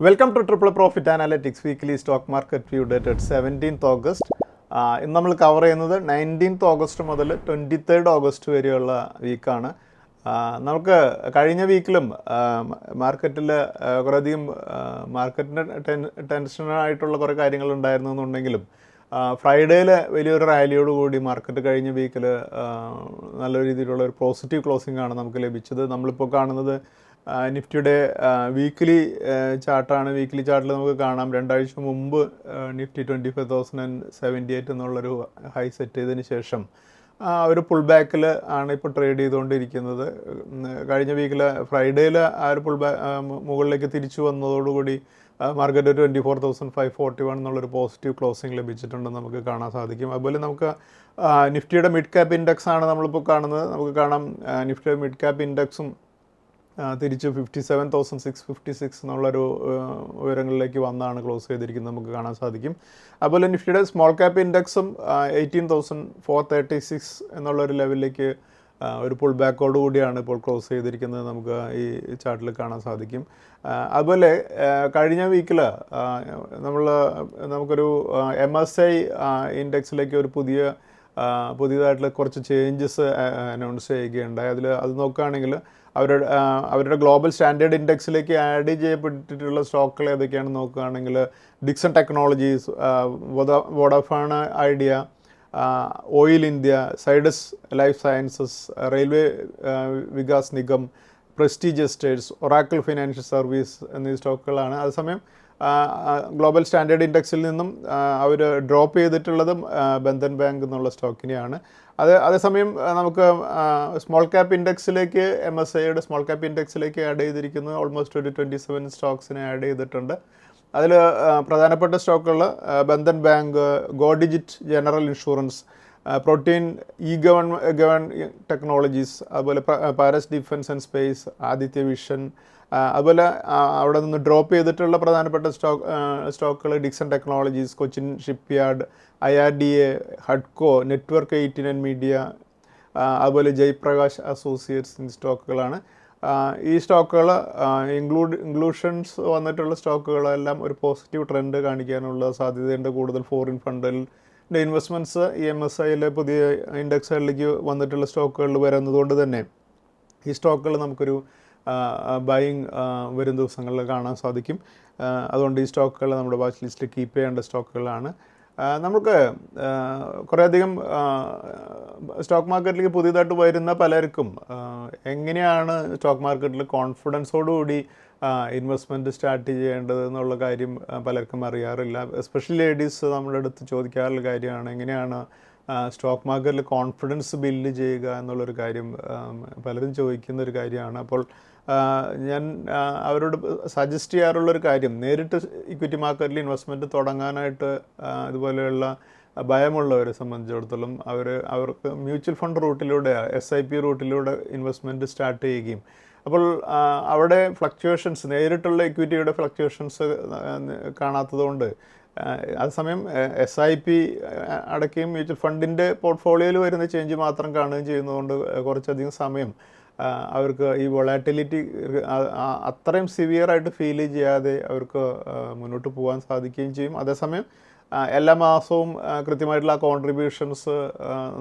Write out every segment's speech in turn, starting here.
Welcome two triple profit analytics weekly stock market view dated 17th August. ഇന്ന് നമ്മൾ cover ചെയ്യുന്നത് 19th August മുതൽ 23rd August വരെയുള്ള വീക്കാണ്. നമുക്ക് കഴിഞ്ഞ വീക്കിലും മാർക്കറ്റിൽ കുറേയധികം മാർക്കറ്റിൻ്റെ ടെൻഷനായിട്ടുള്ള കുറേ കാര്യങ്ങളുണ്ടായിരുന്നു എന്നുണ്ടെങ്കിലും ഫ്രൈഡേയിൽ വലിയൊരു റാലിയോടുകൂടി മാർക്കറ്റ് കഴിഞ്ഞ വീക്കിൽ നല്ല രീതിയിലുള്ള ഒരു പോസിറ്റീവ് ക്ലോസിംഗ് ആണ് നമുക്ക് ലഭിച്ചത്. നമ്മളിപ്പോൾ കാണുന്നത് നിഫ്റ്റിയുടെ വീക്കിലി ചാർട്ടാണ്. വീക്കിലി ചാർട്ടിൽ നമുക്ക് കാണാം രണ്ടാഴ്ച മുമ്പ് നിഫ്റ്റി 25,078 എന്നുള്ളൊരു ഹൈ സെറ്റ് ചെയ്തതിന് ശേഷം ഒരു പുൾ ബാക്കിൽ ആണ് ഇപ്പോൾ ട്രേഡ് ചെയ്തുകൊണ്ടിരിക്കുന്നത്. കഴിഞ്ഞ വീക്കിൽ ഫ്രൈഡേയിൽ ആ ഒരു മുകളിലേക്ക് തിരിച്ചു വന്നതോടുകൂടി മാർക്കറ്റ് 24,541 എന്നുള്ളൊരു പോസിറ്റീവ് ക്ലോസിംഗ് ലഭിച്ചിട്ടുണ്ടെന്ന് നമുക്ക് കാണാൻ സാധിക്കും. അതുപോലെ നമുക്ക് നിഫ്റ്റിയുടെ മിഡ് ക്യാപ്പ് ഇൻഡെക്സ് ആണ് നമ്മളിപ്പോൾ കാണുന്നത്. നമുക്ക് കാണാം നിഫ്റ്റിയുടെ മിഡ് ക്യാപ്പ് ഇൻഡെക്സും തിരിച്ച് 57,656 എന്നുള്ളൊരു ഉയരങ്ങളിലേക്ക് വന്നാണ് ക്ലോസ് ചെയ്തിരിക്കുന്നത് നമുക്ക് കാണാൻ സാധിക്കും. അതുപോലെ നിഫ്റ്റിയുടെ സ്മോൾ ക്യാപ്പ് ഇൻഡെക്സും 18,436 എന്നുള്ളൊരു ലെവലിലേക്ക് ഒരു പുൾ ബാക്കോട് കൂടിയാണ് ഇപ്പോൾ ക്ലോസ് ചെയ്തിരിക്കുന്നത് നമുക്ക് ഈ ചാർട്ടിൽ കാണാൻ സാധിക്കും. അതുപോലെ കഴിഞ്ഞ വീക്കിൽ നമുക്കൊരു MSI ഇൻഡെക്സിലേക്ക് ഒരു പുതിയതായിട്ടുള്ള കുറച്ച് ചേഞ്ചസ് അനൗൺസ് ചെയ്യുകയുണ്ടായി. അത് നോക്കുകയാണെങ്കിൽ അവരുടെ ഗ്ലോബൽ സ്റ്റാൻഡേർഡ് ഇൻഡെക്സിലേക്ക് ആഡ് ചെയ്യപ്പെട്ടിട്ടുള്ള സ്റ്റോക്കുകൾ ഏതൊക്കെയാണെന്ന് നോക്കുകയാണെങ്കിൽ Dixon Technologies, Vodafone Idea, Oil India, Zydus Life Sciences, Railway Vikas Nigam, Prestige Estates, Oracle Financial Service എന്നീ സ്റ്റോക്കുകളാണ്. അതേസമയം ഗ്ലോബൽ സ്റ്റാൻഡേർഡ് ഇൻഡെക്സിൽ നിന്നും അവർ ഡ്രോപ്പ് ചെയ്തിട്ടുള്ളതും ബന്ധൻ ബാങ്ക് എന്നുള്ള സ്റ്റോക്കിനെയാണ്. അതേസമയം നമുക്ക് സ്മോൾ ക്യാപ്പ് ഇൻഡെക്സിലേക്ക് MSIയുടെ സ്മോൾ ക്യാപ്പ് ഇൻഡെക്സിലേക്ക് ആഡ് ചെയ്തിരിക്കുന്നത് ഓൾമോസ്റ്റ് ഒരു 27 സ്റ്റോക്സിനെ ആഡ് ചെയ്തിട്ടുണ്ട്. അതിൽ പ്രധാനപ്പെട്ട സ്റ്റോക്കുകൾ Bandhan bank, Go Digit General Insurance, protein, ഗവൺ ടെക്നോളജീസ്, അതുപോലെ Paras Defence and Space, Aditya Vision, അതുപോലെ അവിടെ നിന്ന് ഡ്രോപ്പ് ചെയ്തിട്ടുള്ള പ്രധാനപ്പെട്ട സ്റ്റോക്കുകൾ Dixon Technologies, Cochin Shipyard, IRDA, ഹഡ്കോ, നെറ്റ്വർക്ക് 89 മീഡിയ, അതുപോലെ ജയ്പ്രകാശ് അസോസിയേറ്റ്സ് എന്നീ സ്റ്റോക്കുകളാണ്. ഈ സ്റ്റോക്കുകൾ ഇൻക്ലൂഷൻസ് വന്നിട്ടുള്ള സ്റ്റോക്കുകളെല്ലാം ഒരു പോസിറ്റീവ് ട്രെൻഡ് കാണിക്കാനുള്ള സാധ്യതയുണ്ട്. കൂടുതൽ ഫോറിൻ ഫണ്ടിൻ്റെ ഇൻവെസ്റ്റ്മെൻറ്റ്സ് ഈ MSIയിലെ പുതിയ ഇൻഡെക്സുകളിലേക്ക് വന്നിട്ടുള്ള സ്റ്റോക്കുകളിൽ വരുന്നതുകൊണ്ട് തന്നെ ഈ സ്റ്റോക്കുകൾ നമുക്കൊരു ബൈയിങ് വരും ദിവസങ്ങളിൽ കാണാൻ സാധിക്കും. അതുകൊണ്ട് ഈ സ്റ്റോക്കുകൾ നമ്മുടെ വാച്ച് ലിസ്റ്റിൽ കീപ്പ് ചെയ്യേണ്ട സ്റ്റോക്കുകളാണ്. നമുക്ക് കുറേയധികം സ്റ്റോക്ക് മാർക്കറ്റിലേക്ക് പുതിയതായിട്ട് വരുന്ന പലർക്കും എങ്ങനെയാണ് സ്റ്റോക്ക് മാർക്കറ്റിൽ കോൺഫിഡൻസോടുകൂടി ഇൻവെസ്റ്റ്മെൻറ്റ് സ്റ്റാർട്ട് ചെയ്യേണ്ടത് എന്നുള്ള കാര്യം പലർക്കും അറിയാറില്ല. എസ്പെഷ്യലി ലേഡീസ് നമ്മുടെ അടുത്ത് ചോദിക്കാറുള്ള കാര്യമാണ് എങ്ങനെയാണ് സ്റ്റോക്ക് മാർക്കറ്റിൽ കോൺഫിഡൻസ് ബിൽഡ് ചെയ്യുക എന്നുള്ളൊരു കാര്യം പലരും ചോദിക്കുന്നൊരു കാര്യമാണ്. അപ്പോൾ ഞാൻ അവരോട് സജസ്റ്റ് ചെയ്യാറുള്ളൊരു കാര്യം, നേരിട്ട് ഇക്വിറ്റി മാർക്കറ്റിൽ ഇൻവെസ്റ്റ്മെൻറ്റ് തുടങ്ങാനായിട്ട് ഇതുപോലെയുള്ള ഭയമുള്ളവരെ സംബന്ധിച്ചിടത്തോളം അവർക്ക് മ്യൂച്വൽ ഫണ്ട് റൂട്ടിലൂടെ SIP റൂട്ടിലൂടെ ഇൻവെസ്റ്റ്മെൻറ്റ് സ്റ്റാർട്ട് ചെയ്യുകയും അപ്പോൾ അവിടെ ഫ്ലക്ച്വേഷൻസ്, നേരിട്ടുള്ള ഇക്വിറ്റിയുടെ ഫ്ലക്ച്വേഷൻസ് കാണാത്തതുകൊണ്ട് അതേസമയം SIP അടക്കുകയും മ്യൂച്വൽ ഫണ്ടിൻ്റെ പോർട്ട്ഫോളിയോയിൽ വരുന്ന ചേഞ്ച് മാത്രം കാണുകയും ചെയ്യുന്നതുകൊണ്ട് കുറച്ചധികം സമയം അവർക്ക് ഈ വൊളാറ്റിലിറ്റി അത്രയും സിവിയറായിട്ട് ഫീൽ ചെയ്യാതെ അവർക്ക് മുന്നോട്ട് പോകാൻ സാധിക്കുകയും ചെയ്യും. അതേസമയം എല്ലാ മാസവും കൃത്യമായിട്ടുള്ള കോൺട്രിബ്യൂഷൻസ്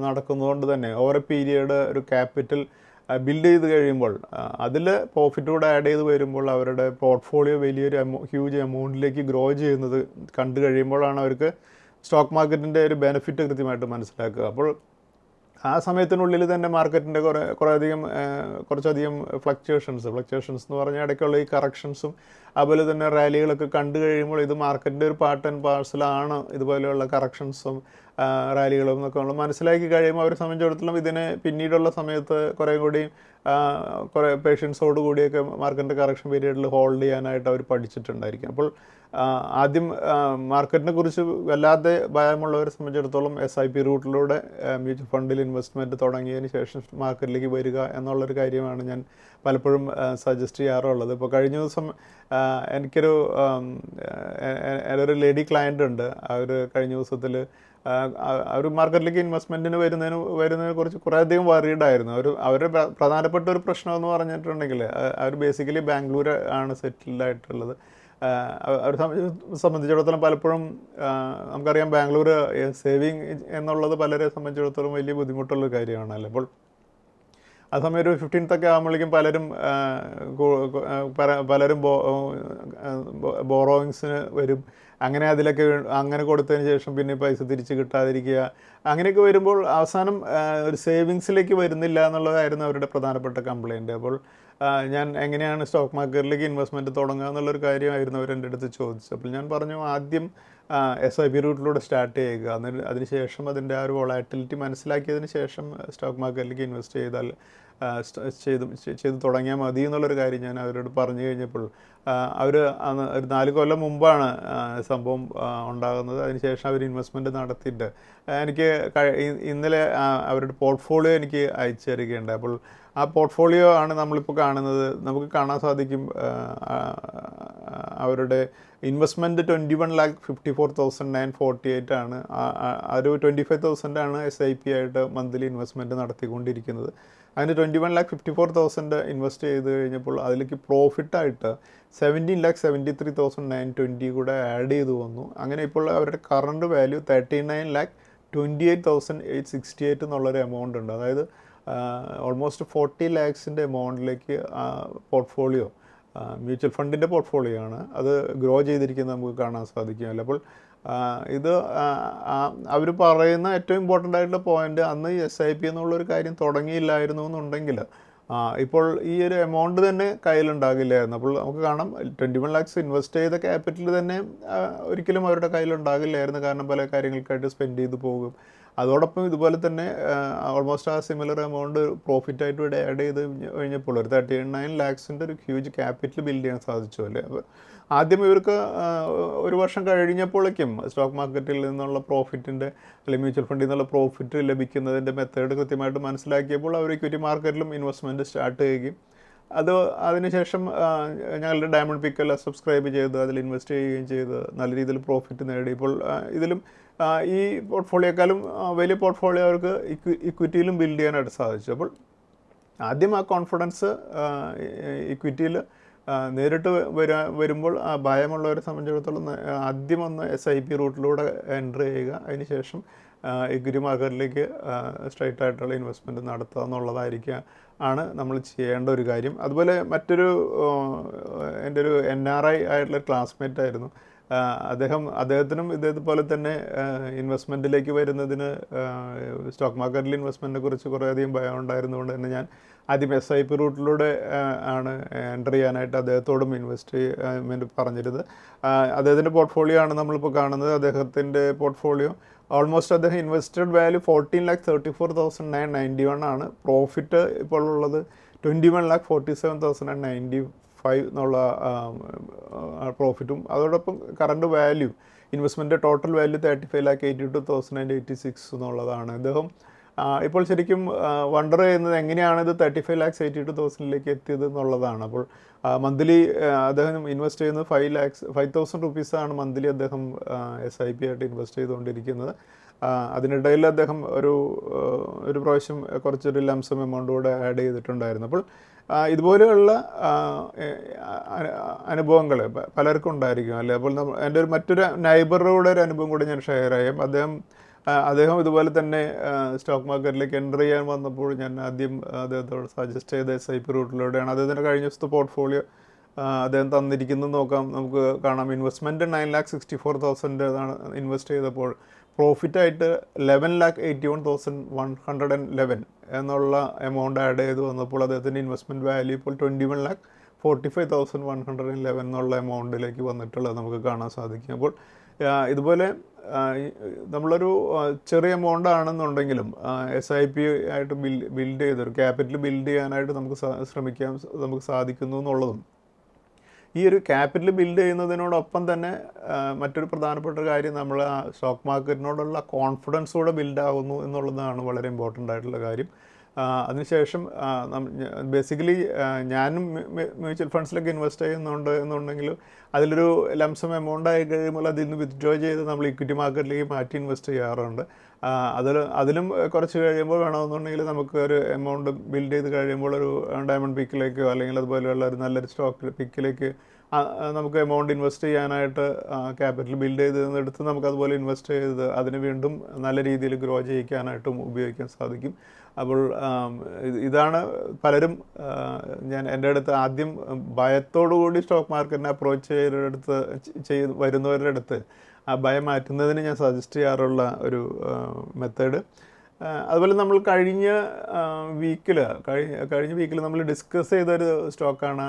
നടക്കുന്നതുകൊണ്ട് തന്നെ ഓവർ എ പീരിയഡ് ഒരു ക്യാപിറ്റൽ ബിൽഡ് ചെയ്ത് കഴിയുമ്പോൾ അതിൽ പ്രോഫിറ്റ് കൂടെ ആഡ് ചെയ്ത് വരുമ്പോൾ അവരുടെ പോർട്ട്ഫോളിയോ വലിയൊരു ഹ്യൂജ് എമൗണ്ടിലേക്ക് ഗ്രോ ചെയ്യുന്നത് കണ്ടു കഴിയുമ്പോഴാണ് അവർക്ക് സ്റ്റോക്ക് മാർക്കറ്റിൻ്റെ ഒരു ബെനിഫിറ്റ് കൃത്യമായിട്ട് മനസ്സിലാക്കുക. അപ്പോൾ ആ സമയത്തിനുള്ളിൽ തന്നെ മാർക്കറ്റിൻ്റെ കുറച്ചധികം ഫ്ലക്ച്വേഷൻസ് എന്ന് പറഞ്ഞാൽ ഇടയ്ക്കുള്ള ഈ കറക്ഷൻസും അതുപോലെ തന്നെ റാലികളൊക്കെ കണ്ടു കഴിയുമ്പോൾ ഇത് മാർക്കറ്റിൻ്റെ ഒരു പാർട്ട് ആൻഡ് പാർസലാണ് ഇതുപോലെയുള്ള കറക്ഷൻസും റാലികളും എന്നൊക്കെ നമ്മൾ മനസ്സിലാക്കി കഴിയുമ്പോൾ അവരെ സംബന്ധിച്ചിടത്തോളം ഇതിനെ പിന്നീടുള്ള സമയത്ത് കുറേ പേഷ്യൻസോട് കൂടിയൊക്കെ മാർക്കറ്റിൻ്റെ കറക്ഷൻ പീരീഡിൽ ഹോൾഡ് ചെയ്യാനായിട്ട് അവർ പഠിച്ചിട്ടുണ്ടായിരിക്കും. അപ്പോൾ ആദ്യം മാർക്കറ്റിനെ കുറിച്ച് വല്ലാതെ ഭയമുള്ളവരെ സംബന്ധിച്ചിടത്തോളം SIP റൂട്ടിലൂടെ മ്യൂച്വൽ ഫണ്ടിൽ ഇൻവെസ്റ്റ്മെൻറ്റ് തുടങ്ങിയതിന് ശേഷം മാർക്കറ്റിലേക്ക് വരിക എന്നുള്ളൊരു കാര്യമാണ് ഞാൻ പലപ്പോഴും സജസ്റ്റ് ചെയ്യാറുള്ളത്. ഇപ്പോൾ കഴിഞ്ഞ ദിവസം എനിക്കൊരു ലേഡി ക്ലയൻ്റ് ഉണ്ട്. അവർ കഴിഞ്ഞ ദിവസത്തിൽ അവർ മാർക്കറ്റിലേക്ക് ഇൻവെസ്റ്റ്മെൻറ്റിന് വരുന്നതിനെ കുറിച്ച് കുറേയധികം വറീഡായിരുന്നു. അവരുടെ പ്രധാനപ്പെട്ട ഒരു പ്രശ്നം എന്ന് പറഞ്ഞിട്ടുണ്ടെങ്കിൽ അവർ ബേസിക്കലി ബാംഗ്ലൂർ ആണ് സെറ്റിൽഡ് ആയിട്ടുള്ളത്. അവരെ സംബന്ധിച്ചിടത്തോളം പലപ്പോഴും നമുക്കറിയാം ബാംഗ്ലൂർ സേവിങ് എന്നുള്ളത് പലരെ സംബന്ധിച്ചിടത്തോളം വലിയ ബുദ്ധിമുട്ടുള്ളൊരു കാര്യമാണല്ലോ. അപ്പോൾ ആ സമയം ഒരു 15th ആകുമ്പോഴേക്കും പലരും ബോറോയിങ്സിന് വരും. അങ്ങനെ കൊടുത്തതിന് ശേഷം പിന്നെ പൈസ തിരിച്ച് കിട്ടാതിരിക്കുക, അങ്ങനെയൊക്കെ വരുമ്പോൾ അവസാനം ഒരു സേവിങ്സിലേക്ക് വരുന്നില്ല എന്നുള്ളതായിരുന്നു അവരുടെ പ്രധാനപ്പെട്ട കംപ്ലയിൻറ്റ്. അപ്പോൾ ഞാൻ എങ്ങനെയാണ് സ്റ്റോക്ക് മാർക്കറ്റിലേക്ക് ഇൻവെസ്റ്റ്മെൻറ്റ് തുടങ്ങുക എന്നുള്ളൊരു കാര്യമായിരുന്നു അവരെൻ്റെ അടുത്ത് ചോദിച്ചത്. അപ്പോൾ ഞാൻ പറഞ്ഞു, ആദ്യം SIP റൂട്ടിലൂടെ സ്റ്റാർട്ട് ചെയ്യുക, അതിനുശേഷം അതിൻ്റെ ആ ഒരു വോളാറ്റിലിറ്റി മനസ്സിലാക്കിയതിന് ശേഷം സ്റ്റോക്ക് മാർക്കറ്റിലേക്ക് ഇൻവെസ്റ്റ് ചെയ്ത് തുടങ്ങിയാൽ മതി എന്നുള്ളൊരു കാര്യം ഞാൻ അവരോട് പറഞ്ഞു കഴിഞ്ഞപ്പോൾ അവർ ഒരു 4 കൊല്ലം മുമ്പാണ് സംഭവം ഉണ്ടാകുന്നത്. അതിനുശേഷം അവർ ഇൻവെസ്റ്റ്മെൻറ്റ് നടത്തിയിട്ട് എനിക്ക് ഇന്നലെ അവരുടെ പോർട്ട്ഫോളിയോ എനിക്ക് അയച്ചു തരികയുണ്ട്. അപ്പോൾ ആ പോർട്ട്ഫോളിയോ ആണ് നമ്മളിപ്പോൾ കാണുന്നത്. നമുക്ക് കാണാൻ സാധിക്കും അവരുടെ ഇൻവെസ്റ്റ്മെൻറ്റ് 21,54,948 ആണ്. ഒരു 25,000 ആണ് SIP ആയിട്ട് മന്ത്ലി ഇൻവെസ്റ്റ്മെൻറ്റ് നടത്തിക്കൊണ്ടിരിക്കുന്നത്. അതിന് 21,54,000 ഇൻവെസ്റ്റ് ചെയ്ത് കഴിഞ്ഞപ്പോൾ അതിലേക്ക് പ്രോഫിറ്റായിട്ട് 17,73,920 കൂടെ ആഡ് ചെയ്ത് വന്നു. അങ്ങനെ ഇപ്പോൾ അവരുടെ കറണ്ട് വാല്യൂ 39,28,868 എന്നുള്ളൊരു എമൗണ്ട് ഉണ്ട്. അതായത് ഓൾമോസ്റ്റ് 40 lakhs എമൗണ്ടിലേക്ക് പോർട്ട്ഫോളിയോ, മ്യൂച്വൽ ഫണ്ടിൻ്റെ പോർട്ട്ഫോളിയോ ആണ് അത് ഗ്രോ ചെയ്തിരിക്കുന്നത് നമുക്ക് കാണാൻ സാധിക്കുമല്ലോ. അപ്പോൾ ഇത് അവർ പറയുന്ന ഏറ്റവും ഇമ്പോർട്ടൻ്റ് ആയിട്ടുള്ള പോയിൻ്റ്, അന്ന് SIP എന്നുള്ളൊരു കാര്യം തുടങ്ങിയില്ലായിരുന്നു എന്നുണ്ടെങ്കിൽ ഇപ്പോൾ ഈ ഒരു എമൗണ്ട് തന്നെ കയ്യിലുണ്ടാകില്ലായിരുന്നു. അപ്പോൾ നമുക്ക് കാണാം 21 lakhs ഇൻവെസ്റ്റ് ചെയ്ത ക്യാപിറ്റൽ തന്നെ ഒരിക്കലും അവരുടെ കയ്യിലുണ്ടാകില്ലായിരുന്നു. കാരണം പല കാര്യങ്ങൾക്കായിട്ട് സ്പെൻഡ് ചെയ്ത് പോകും. അതോടൊപ്പം ഇതുപോലെ തന്നെ ഓൾമോസ്റ്റ് ആ സിമിലർ എമൗണ്ട് പ്രോഫിറ്റായിട്ട് ഇവിടെ ആഡ് ചെയ്ത് കഴിഞ്ഞപ്പോൾ ഒരു 39 lakhs ഒരു ഹ്യൂജ് ക്യാപിറ്റൽ ബിൽഡ് ചെയ്യാൻ സാധിച്ചു അല്ലേ. അപ്പോൾ ആദ്യം ഇവർക്ക് ഒരു വർഷം കഴിഞ്ഞപ്പോഴേക്കും സ്റ്റോക്ക് മാർക്കറ്റിൽ നിന്നുള്ള പ്രോഫിറ്റിൻ്റെ അല്ലെങ്കിൽ മ്യൂച്വൽ ഫണ്ടിൽ നിന്നുള്ള പ്രോഫിറ്റ് ലഭിക്കുന്നതിൻ്റെ മെത്തേഡ് കൃത്യമായിട്ട് മനസ്സിലാക്കിയപ്പോൾ അവർ ഇക്വിറ്റി മാർക്കറ്റിലും ഇൻവെസ്റ്റ്മെൻറ്റ് സ്റ്റാർട്ട് ചെയ്യുകയും അതിനുശേഷം ഞങ്ങളുടെ ഡയമണ്ട് പിക്കെല്ലാം സബ്സ്ക്രൈബ് ചെയ്ത് അതിൽ ഇൻവെസ്റ്റ് ചെയ്യുകയും ചെയ്ത് നല്ല രീതിയിൽ പ്രോഫിറ്റ് നേടി. ഇപ്പോൾ ഇതിലും ഈ പോർട്ട്ഫോളിയോക്കാളും വലിയ പോർട്ട്ഫോളിയോ അവർക്ക് ഇക്വിറ്റിയിലും ബിൽഡ് ചെയ്യാനായിട്ട് സാധിച്ചു. അപ്പോൾ ആദ്യം ആ കോൺഫിഡൻസ് ഇക്വിറ്റിയിൽ നേരിട്ട് വരുമ്പോൾ ഭയമുള്ളവരെ സംബന്ധിച്ചിടത്തോളം ആദ്യം ഒന്ന് SIP റൂട്ടിലൂടെ എൻ്റർ ചെയ്യുക, അതിനുശേഷം ഇക്വിറ്റി മാർക്കറ്റിലേക്ക് സ്ട്രൈറ്റ് ആയിട്ടുള്ള ഇൻവെസ്റ്റ്മെൻറ്റ് നടത്തുക എന്നുള്ളതായിരിക്കും നമ്മൾ ചെയ്യേണ്ട ഒരു കാര്യം. അതുപോലെ മറ്റൊരു എൻ്റെ ഒരു NRI ആയിട്ടുള്ള ക്ലാസ്മേറ്റ് ആയിരുന്നു. അദ്ദേഹത്തിനും ഇതേപോലെ തന്നെ ഇൻവെസ്റ്റ്മെൻറ്റിലേക്ക് വരുന്നതിന് സ്റ്റോക്ക് മാർക്കറ്റിൽ ഇൻവെസ്റ്റ്മെൻറ്റിനെ കുറിച്ച് കുറേയധികം ഭയം ഉണ്ടായിരുന്നുകൊണ്ട് തന്നെ ഞാൻ ആദ്യം SIP റൂട്ടിലൂടെ ആണ് എൻ്റർ ചെയ്യാനായിട്ട് അദ്ദേഹത്തോടും ഇൻവെസ്റ്റ്മെൻറ്റ് പറഞ്ഞിരുന്നത്. അദ്ദേഹത്തിൻ്റെ പോർട്ട്ഫോളിയോ ആണ് നമ്മളിപ്പോൾ കാണുന്നത്. അദ്ദേഹത്തിൻ്റെ പോർട്ട്ഫോളിയോ ഓൾമോസ്റ്റ് അദ്ദേഹം ഇൻവെസ്റ്റഡ് വാല്യൂ 14,34,991 ആണ്. പ്രോഫിറ്റ് ഇപ്പോൾ ഉള്ളത് 21,47,095 എന്നുള്ള പ്രോഫിറ്റും അതോടൊപ്പം current value investment total value 35,82,086 എന്നുള്ളതാണ്. അദ്ദേഹം ഇപ്പോൾ ശരിക്കും വണ്ടർ ചെയ്യുന്നത് എങ്ങനെയാണ് ഇത് 35,82,000 എത്തിയത് എന്നുള്ളതാണ്. അപ്പോൾ മന്ത്ലി അദ്ദേഹം ഇൻവെസ്റ്റ് ചെയ്യുന്നത് 5,000 rupees മന്ത്ലി അദ്ദേഹം SIP ആയിട്ട് ഇൻവെസ്റ്റ് ചെയ്തുകൊണ്ടിരിക്കുന്നത്. അതിനിടയിൽ അദ്ദേഹം ഒരു പ്രാവശ്യം കുറച്ചൊരു ലംസം എമൗണ്ട് കൂടെ ആഡ് ചെയ്തിട്ടുണ്ടായിരുന്നു. അപ്പോൾ ഇതുപോലെയുള്ള അനുഭവങ്ങൾ പലർക്കും ഉണ്ടായിരിക്കും അല്ലേ. അപ്പോൾ എൻ്റെ മറ്റൊരു നൈബറുടെ ഒരു അനുഭവം കൂടി ഞാൻ ഷെയർ ചെയ്യാം. അദ്ദേഹം ഇതുപോലെ തന്നെ സ്റ്റോക്ക് മാർക്കറ്റിലേക്ക് എൻ്റർ ചെയ്യാൻ വന്നപ്പോൾ ഞാൻ ആദ്യം അദ്ദേഹത്തോട് സജസ്റ്റ് ചെയ്ത SIP റൂട്ടിലൂടെയാണ്. അദ്ദേഹത്തിൻ്റെ കഴിഞ്ഞ ദിവസത്തെ പോർട്ട്ഫോളിയോ അദ്ദേഹം തന്നിരിക്കുന്നത് നമുക്ക് കാണാം. ഇൻവെസ്റ്റ്മെൻറ്റ് 9,64,000 ഇൻവെസ്റ്റ് ചെയ്തപ്പോൾ പ്രോഫിറ്റായിട്ട് 11,81,111 എന്നുള്ള എമൗണ്ട് ആഡ് ചെയ്ത് വന്നപ്പോൾ അദ്ദേഹത്തിൻ്റെ ഇൻവെസ്റ്റ്മെൻറ്റ് വാല്യൂ ഇപ്പോൾ 21,45,111 എന്നുള്ള എമൗണ്ടിലേക്ക് വന്നിട്ടുള്ളത് നമുക്ക് കാണാൻ സാധിക്കും. അപ്പോൾ ഇതുപോലെ നമ്മളൊരു ചെറിയ എമൗണ്ട് ആണെന്നുണ്ടെങ്കിലും SIP ആയിട്ട് ബിൽഡ് ചെയ്തൊരു ക്യാപിറ്റൽ ബിൽഡ് ചെയ്യാനായിട്ട് നമുക്ക് സാധിക്കുന്നു എന്നുള്ളതും ഈ ഒരു ക്യാപിറ്റൽ ബിൽഡ് ചെയ്യുന്നതിനോടൊപ്പം തന്നെ മറ്റൊരു പ്രധാനപ്പെട്ട കാര്യം നമ്മൾ ആ സ്റ്റോക്ക് മാർക്കറ്റിനോടുള്ള കോൺഫിഡൻസ് കൂടെ ബിൽഡ് ആകുന്നു എന്നുള്ളതാണ് വളരെ ഇമ്പോർട്ടൻ്റ് ആയിട്ടുള്ള കാര്യം. അതിനുശേഷം ബേസിക്കലി ഞാനും മ്യൂച്വൽ ഫണ്ട്സിലൊക്കെ ഇൻവെസ്റ്റ് ചെയ്യുന്നുണ്ട് എന്നുണ്ടെങ്കിലും അതിലൊരു ലംസം എമൗണ്ട് ആയി കഴിയുമ്പോൾ അതിൽ നിന്ന് വിത്ഡ്രോ ചെയ്ത് നമ്മൾ ഇക്വിറ്റി മാർക്കറ്റിലേക്ക് മാറ്റി ഇൻവെസ്റ്റ് ചെയ്യാറുണ്ട്. അതിലും കുറച്ച് കഴിയുമ്പോൾ വേണമെന്നുണ്ടെങ്കിൽ നമുക്ക് ഒരു എമൗണ്ട് ബിൽഡ് ചെയ്ത് കഴിയുമ്പോൾ ഒരു ഡയമണ്ട് പിക്കിലേക്കോ അല്ലെങ്കിൽ അതുപോലെയുള്ള ഒരു നല്ലൊരു സ്റ്റോക്ക് പിക്കിലേക്ക് നമുക്ക് എമൗണ്ട് ഇൻവെസ്റ്റ് ചെയ്യാനായിട്ട് ക്യാപിറ്റൽ ബിൽഡ് ചെയ്തെടുത്ത് നമുക്കതുപോലെ ഇൻവെസ്റ്റ് ചെയ്ത് അതിന് വീണ്ടും നല്ല രീതിയിൽ ഗ്രോ ചെയ്യിക്കാനായിട്ടും ഉപയോഗിക്കാൻ സാധിക്കും. അപ്പോൾ ഇതാണ് പലരും എൻ്റെ അടുത്ത് ആദ്യം ഭയത്തോടു കൂടി സ്റ്റോക്ക് മാർക്കറ്റിനെ അപ്രോച്ച് വരുന്നവരുടെ അടുത്ത് ആ ഭയം മാറ്റുന്നതിന് ഞാൻ സജസ്റ്റ് ചെയ്യാറുള്ള ഒരു മെത്തേഡ്. അതുപോലെ നമ്മൾ കഴിഞ്ഞ വീക്കിൽ നമ്മൾ ഡിസ്കസ് ചെയ്തൊരു സ്റ്റോക്കാണ്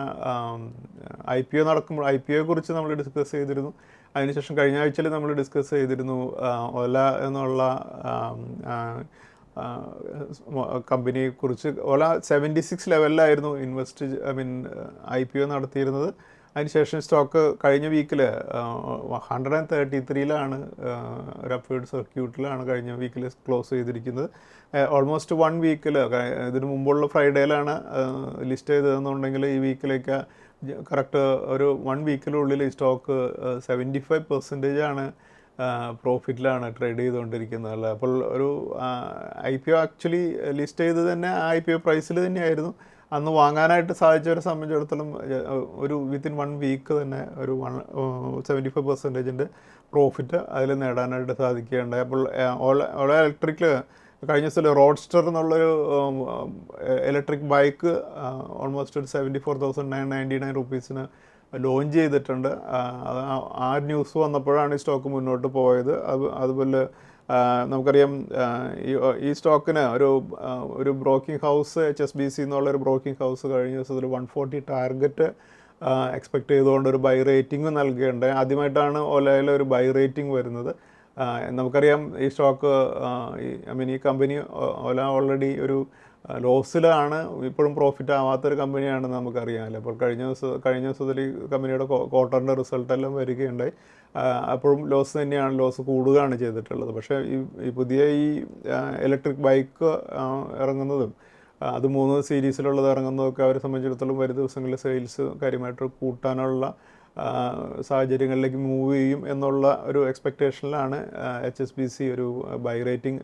IPO നടക്കുമ്പോൾ IPOയെക്കുറിച്ച് നമ്മൾ ഡിസ്കസ് ചെയ്തിരുന്നു. അതിനുശേഷം കഴിഞ്ഞ ആഴ്ചയിൽ നമ്മൾ ഡിസ്കസ് ചെയ്തിരുന്നു ഓല എന്നുള്ള കമ്പനിയെക്കുറിച്ച്. ഓല 76 ലെവലിലായിരുന്നു IPO നടത്തിയിരുന്നത്. അതിനുശേഷം സ്റ്റോക്ക് കഴിഞ്ഞ വീക്കിൽ 133 ഒരു അപ്വേർഡ് സർക്യൂട്ടിലാണ് കഴിഞ്ഞ വീക്കിൽ ക്ലോസ് ചെയ്തിരിക്കുന്നത്. ഓൾമോസ്റ്റ് 1 വീക്കിൽ, ഇതിന് മുമ്പുള്ള ഫ്രൈഡേയിലാണ് ലിസ്റ്റ് ചെയ്തതെന്നുണ്ടെങ്കിൽ ഈ വീക്കിലേക്ക് കറക്റ്റ് ഒരു 1 വീക്കിനുള്ളിൽ ഈ സ്റ്റോക്ക് 75% പ്രോഫിറ്റിലാണ് ട്രേഡ് ചെയ്തുകൊണ്ടിരിക്കുന്നത്. അപ്പോൾ ഒരു IPO ആക്ച്വലി ലിസ്റ്റ് ചെയ്ത് തന്നെ IPO പ്രൈസിൽ തന്നെയായിരുന്നു. അന്ന് വാങ്ങാനായിട്ട് സാധിച്ചവരെ സംബന്ധിച്ചിടത്തോളം ഒരു വിത്തിൻ 1 വീക്ക് തന്നെ ഒരു 75% പ്രോഫിറ്റ് അതിൽ നേടാനായിട്ട് സാധിക്കുകയുണ്ടായി. അപ്പോൾ ഓല ഇലക്ട്രിക്കിൽ കഴിഞ്ഞ ദിവസം റോഡ്സ്റ്റർ എന്നുള്ളൊരു ഇലക്ട്രിക് ബൈക്ക് ഓൾമോസ്റ്റ് ഒരു 74,999 റുപ്പീസിന് ലോഞ്ച് ചെയ്തിട്ടുണ്ട്. ആ ന്യൂസ് വന്നപ്പോഴാണ് ഈ സ്റ്റോക്ക് മുന്നോട്ട് പോയത്. അതുപോലെ നമുക്കറിയാം ഈ സ്റ്റോക്കിന് ഒരു ബ്രോക്കിംഗ് ഹൗസ് HSBC എന്നുള്ളൊരു ബ്രോക്കിംഗ് ഹൗസ് കഴിഞ്ഞ ദിവസത്തിൽ 140 ടാർഗറ്റ് എക്സ്പെക്ട് ചെയ്തുകൊണ്ട് ഒരു ബൈ റേറ്റിംഗ് നൽകുകയുണ്ടായി. ആദ്യമായിട്ടാണ് ഓലയിൽ ഒരു ബൈ റേറ്റിംഗ് വരുന്നത്. നമുക്കറിയാം ഈ സ്റ്റോക്ക് ഈ കമ്പനി ഓല ഓൾറെഡി ഒരു ലോസിലാണ്, ഇപ്പോഴും പ്രോഫിറ്റ് ആവാത്തൊരു കമ്പനിയാണ് നമുക്കറിയാമല്ലോ. അപ്പോൾ കഴിഞ്ഞ ദിവസത്തിൽ ഈ കമ്പനിയുടെ ക്വാർട്ടറിൻ്റെ റിസൾട്ടെല്ലാം വരികയുണ്ടായി. അപ്പോഴും ലോസ് കൂടുകയാണ് ചെയ്തിട്ടുള്ളത്. പക്ഷേ ഈ പുതിയ ഇലക്ട്രിക് ബൈക്ക് ഇറങ്ങുന്നതും അത് 3 സീരീസിലുള്ളത് ഇറങ്ങുന്നതൊക്കെ അവരെ സംബന്ധിച്ചിടത്തോളം വരും ദിവസങ്ങളിൽ സെയിൽസ് കാര്യമായിട്ട് കൂട്ടാനുള്ള സാഹചര്യങ്ങളിലേക്ക് മൂവ് ചെയ്യും എന്നുള്ള ഒരു എക്സ്പെക്റ്റേഷനിലാണ് HSBC ഒരു ബൈ റേറ്റിംഗ്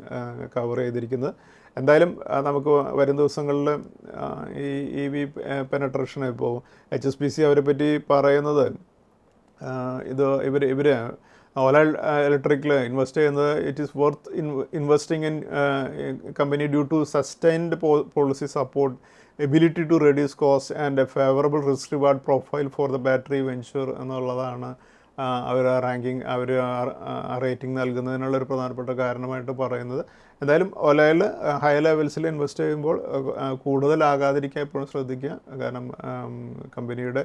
കവർ ചെയ്തിരിക്കുന്നത്. എന്തായാലും നമുക്ക് വരും ദിവസങ്ങളിൽ ഈ EV പെനട്രേഷൻ ഇപ്പോൾ HSBC അവരെ പറ്റി പറയുന്നത് ഇവർ ഓല ഇലക്ട്രിക്കിൽ ഇൻവെസ്റ്റ് ചെയ്യുന്നത് it is worth investing in company due to sustained policy support, ability to reduce cost and a favourable risk reward profile for the battery venture എന്നുള്ളതാണ് അവർ റേറ്റിംഗ് നൽകുന്നതിനുള്ളൊരു പ്രധാനപ്പെട്ട കാരണമായിട്ട് പറയുന്നത്. എന്തായാലും ഓലയിൽ ഹൈ ലെവൽസിൽ ഇൻവെസ്റ്റ് ചെയ്യുമ്പോൾ കൂടുതലാകാതിരിക്കാൻ എപ്പോഴും ശ്രദ്ധിക്കുക. കാരണം കമ്പനിയുടെ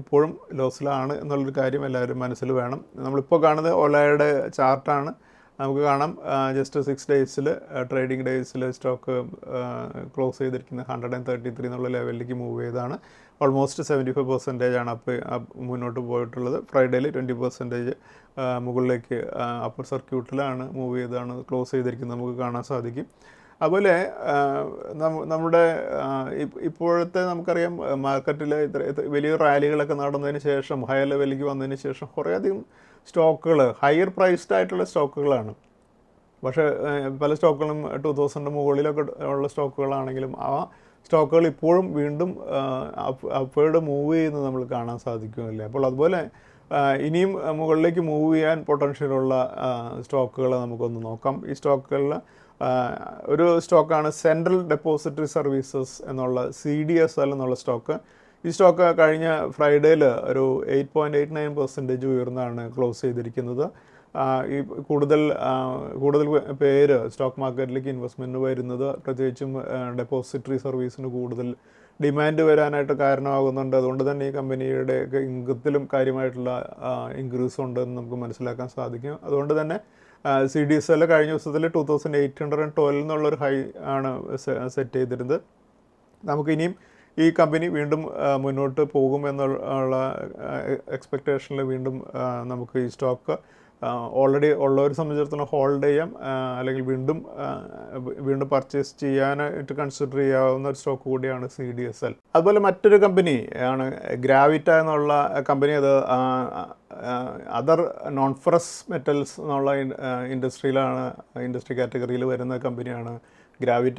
ഇപ്പോഴും ലോസിലാണ് എന്നുള്ളൊരു കാര്യം എല്ലാവരും മനസ്സിൽ വേണം. നമ്മളിപ്പോൾ കാണുന്നത് ഓലയുടെ ചാർട്ടാണ്. നമുക്ക് കാണാം ജസ്റ്റ് 6 ഡേയ്സിൽ ട്രേഡിംഗ് ഡേയ്സിൽ സ്റ്റോക്ക് ക്ലോസ് ചെയ്തിരിക്കുന്നത് 133 എന്നുള്ള ലെവലിലേക്ക് മൂവ് ചെയ്താണ്. ഓൾമോസ്റ്റ് 75% മുന്നോട്ട് പോയിട്ടുള്ളത്. ഫ്രൈഡേയിൽ 20% മുകളിലേക്ക് അപ്പർ സർക്യൂട്ടിലാണ് മൂവ് ചെയ്താണ് ക്ലോസ് ചെയ്തിരിക്കുന്നത് നമുക്ക് കാണാൻ സാധിക്കും. അതുപോലെ നമ്മുടെ ഇപ്പോഴത്തെ നമുക്കറിയാം മാർക്കറ്റിൽ വലിയ റാലികളൊക്കെ നടന്നതിന് ശേഷം ഹൈ ലെവലിലേക്ക് വന്നതിന് ശേഷം കുറേയധികം സ്റ്റോക്കുകൾ ഹയർ പ്രൈസ്ഡ് ആയിട്ടുള്ള സ്റ്റോക്കുകളാണ്. പക്ഷേ പല സ്റ്റോക്കുകളും 2000 മുകളിലൊക്കെ ഉള്ള സ്റ്റോക്കുകളാണെങ്കിലും ആ സ്റ്റോക്കുകൾ ഇപ്പോഴും വീണ്ടും അപ്വേർഡ് മൂവ് ചെയ്യുന്നത് നമ്മൾ കാണാൻ സാധിക്കുന്നില്ല. അപ്പോൾ അതുപോലെ ഇനിയും മുകളിലേക്ക് മൂവ് ചെയ്യാൻ പൊട്ടൻഷ്യലുള്ള സ്റ്റോക്കുകൾ നമുക്കൊന്ന് നോക്കാം. ഈ സ്റ്റോക്കുകളിൽ ഒരു സ്റ്റോക്കാണ് സെൻട്രൽ ഡെപ്പോസിറ്ററി സർവീസസ് എന്നുള്ള CDSL എന്നുള്ള സ്റ്റോക്ക്. ഈ സ്റ്റോക്ക് കഴിഞ്ഞ ഫ്രൈഡേയിൽ ഒരു 8.89% ഉയർന്നാണ് ക്ലോസ് ചെയ്തിരിക്കുന്നത്. ഈ കൂടുതൽ പേര് സ്റ്റോക്ക് മാർക്കറ്റിലേക്ക് ഇൻവെസ്റ്റ്മെൻറ്റ് വരുന്നത് പ്രത്യേകിച്ചും ഡെപ്പോസിറ്ററി സർവീസിന് കൂടുതൽ ഡിമാൻഡ് വരാനായിട്ട് കാരണമാകുന്നുണ്ട്. അതുകൊണ്ട് തന്നെ ഈ കമ്പനിയുടെ ഇൻകത്തിലും കാര്യമായിട്ടുള്ള ഇൻക്രീസ് ഉണ്ടെന്ന് നമുക്ക് മനസ്സിലാക്കാൻ സാധിക്കും. അതുകൊണ്ട് തന്നെ CDSL കഴിഞ്ഞ ദിവസത്തിൽ 2812 എന്നുള്ളൊരു ഹൈ ആണ് സെറ്റ് ചെയ്തിരുന്നത്. നമുക്കിനിയും ഈ കമ്പനി വീണ്ടും മുന്നോട്ട് പോകും എന്നുള്ള എക്സ്പെക്റ്റേഷനിൽ വീണ്ടും നമുക്ക് ഈ സ്റ്റോക്ക് ഓൾറെഡി ഉള്ളവരെ സംബന്ധിച്ചിടത്തോളം ഹോൾഡ് ചെയ്യാം, അല്ലെങ്കിൽ വീണ്ടും പർച്ചേസ് ചെയ്യാനായിട്ട് കൺസിഡർ ചെയ്യാവുന്ന ഒരു സ്റ്റോക്ക് കൂടിയാണ് CDSL. അതുപോലെ മറ്റൊരു കമ്പനി ആണ് ഗ്രാവിറ്റ എന്നുള്ള കമ്പനി. അത് അതർ നോൺ ഫെറസ് മെറ്റൽസ് എന്നുള്ള ഇൻഡസ്ട്രി കാറ്റഗറിയിൽ വരുന്ന കമ്പനിയാണ് ഗ്രാവിറ്റ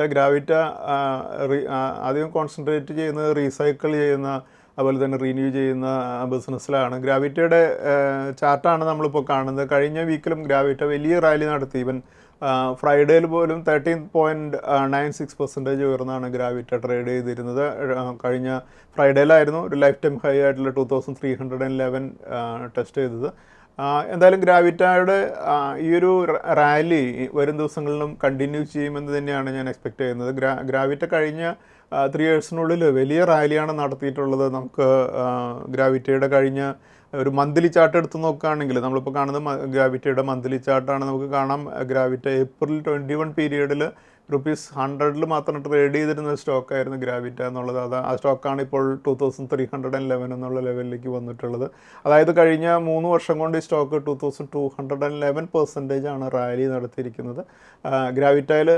ആദ്യം കോൺസെൻട്രേറ്റ് ചെയ്യുന്നത് റീസൈക്കിൾ ചെയ്യുന്ന അതുപോലെ തന്നെ റിന്യൂ ചെയ്യുന്ന ബിസിനസ്സിലാണ്. ഗ്രാവിറ്റയുടെ ചാർട്ടാണ് നമ്മളിപ്പോൾ കാണുന്നത്. കഴിഞ്ഞ വീക്കിലും ഗ്രാവിറ്റ വലിയ റാലി നടത്തി. ഈവൻ ഫ്രൈഡേയിൽ പോലും 13.96% ഉയർന്നാണ് ഗ്രാവിറ്റ ട്രേഡ് ചെയ്തിരുന്നത്. കഴിഞ്ഞ ഫ്രൈഡേയിലായിരുന്നു ഒരു ലൈഫ് ടൈം ഹൈ ആയിട്ടുള്ള 2311 ടെസ്റ്റ് ചെയ്തത്. എന്തായാലും ഗ്രാവിറ്റയുടെ ഈ ഒരു റാലി വരും ദിവസങ്ങളിലും കണ്ടിന്യൂ ചെയ്യുമെന്ന് തന്നെയാണ് ഞാൻ എക്സ്പെക്റ്റ് ചെയ്യുന്നത്. ഗ്രാവിറ്റ കഴിഞ്ഞ 3 ഇയേഴ്സിനുള്ളിൽ വലിയ റാലിയാണ് നടത്തിയിട്ടുള്ളത്. നമുക്ക് ഗ്രാവിറ്റയുടെ കഴിഞ്ഞ ഒരു മന്ത്ലി ചാർട്ട് എടുത്ത് നോക്കുകയാണെങ്കിൽ നമ്മളിപ്പോൾ കാണുന്നത് ഗ്രാവിറ്റയുടെ മന്ത്ലി ചാർട്ടാണ്. നമുക്ക് കാണാം Gravita April 21 പീരീഡിൽ ₹100 മാത്രം ട്രേഡ് ചെയ്തിരുന്ന സ്റ്റോക്കായിരുന്നു ഗ്രാവിറ്റ എന്നുള്ളത്. ആ സ്റ്റോക്കാണ് ഇപ്പോൾ 2311 എന്നുള്ള ലെവലിലേക്ക് വന്നിട്ടുള്ളത്. അതായത് കഴിഞ്ഞ 3 വർഷം കൊണ്ട് ഈ സ്റ്റോക്ക് 2211% ആണ് റാലി നടത്തിയിരിക്കുന്നത്. ഗ്രാവിറ്റയിൽ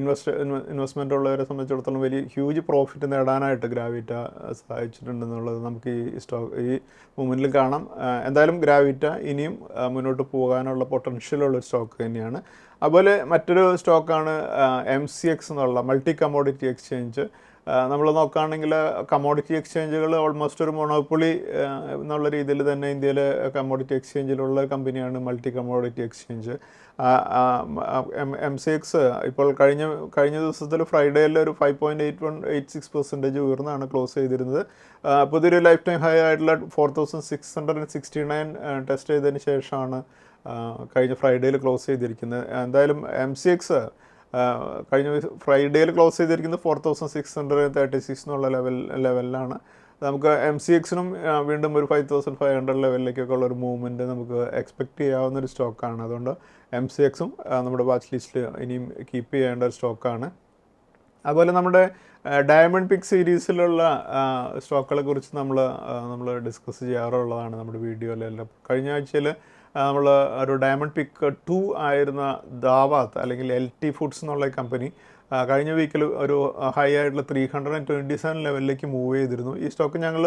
ഇൻവെസ്റ്റ്മെൻ്റ് ഉള്ളവരെ സംബന്ധിച്ചിടത്തോളം വലിയ ഹ്യൂജ് പ്രോഫിറ്റ് നേടാനായിട്ട് ഗ്രാവിറ്റ സഹായിച്ചിട്ടുണ്ടെന്നുള്ളത് നമുക്ക് ഈ മൂവ്മെൻറ്റിൽ കാണാം. എന്തായാലും ഗ്രാവിറ്റ ഇനിയും മുന്നോട്ട് പോകാനുള്ള പൊട്ടൻഷ്യലുള്ള സ്റ്റോക്ക് തന്നെയാണ്. അതുപോലെ മറ്റൊരു സ്റ്റോക്കാണ് MCX എന്നുള്ള മൾട്ടി കമ്മോഡിറ്റി എക്സ്ചേഞ്ച്. നമ്മൾ നോക്കുകയാണെങ്കിൽ കമ്മോഡിറ്റി എക്സ്ചേഞ്ചുകൾ ഓൾമോസ്റ്റ് ഒരു മൊണോപ്പൊളി എന്നുള്ള രീതിയിൽ തന്നെ ഇന്ത്യയിലെ കമ്മോഡിറ്റി എക്സ്ചേഞ്ചിലുള്ള കമ്പനിയാണ് മൾട്ടി കമ്മോഡിറ്റി എക്സ്ചേഞ്ച്. MCX ഇപ്പോൾ കഴിഞ്ഞ ദിവസത്തിൽ ഫ്രൈഡേയിൽ ഒരു 5.86% ഉയർന്നാണ് ക്ലോസ് ചെയ്തിരുന്നത്. പുതിയൊരു ലൈഫ് ടൈം ഹൈ ആയിട്ടുള്ള 4669 ടെസ്റ്റ് ചെയ്തതിന് ശേഷമാണ് കഴിഞ്ഞ ഫ്രൈഡേയിൽ ക്ലോസ് ചെയ്തിരിക്കുന്നത്. എന്തായാലും MCX കഴിഞ്ഞ ഫ്രൈഡേയിൽ ക്ലോസ് ചെയ്തിരിക്കുന്നത് 4636 എന്നുള്ള ലെവലിലാണ്. നമുക്ക് MCXനും വീണ്ടും ഒരു 5500 ലെവലിലേക്കൊക്കെ ഉള്ളൊരു മൂവ്മെൻറ്റ് നമുക്ക് എക്സ്പെക്റ്റ് ചെയ്യാവുന്നൊരു സ്റ്റോക്കാണ്. അതുകൊണ്ട് MCXും നമ്മുടെ വാച്ച് ലിസ്റ്റിൽ ഇനിയും കീപ്പ് ചെയ്യേണ്ട ഒരു സ്റ്റോക്കാണ്. അതുപോലെ നമ്മുടെ ഡയമണ്ട് പിക്ക് സീരീസിലുള്ള സ്റ്റോക്കുകളെ കുറിച്ച് നമ്മൾ ഡിസ്കസ് ചെയ്യാറുള്ളതാണ് നമ്മുടെ വീഡിയോയിലെല്ലാം. കഴിഞ്ഞ ആഴ്ചയിൽ നമ്മൾ ഒരു ഡയമണ്ട് പിക്ക് 2 ആയിരുന്ന ദാവാത്ത് അല്ലെങ്കിൽ LT ഫുഡ്സ് എന്നുള്ള കമ്പനി കഴിഞ്ഞ വീക്കിൽ ഒരു ഹൈ ആയിട്ടുള്ള 327 ലെവലിലേക്ക് മൂവ് ചെയ്തിരുന്നു. ഈ സ്റ്റോക്ക് ഞങ്ങൾ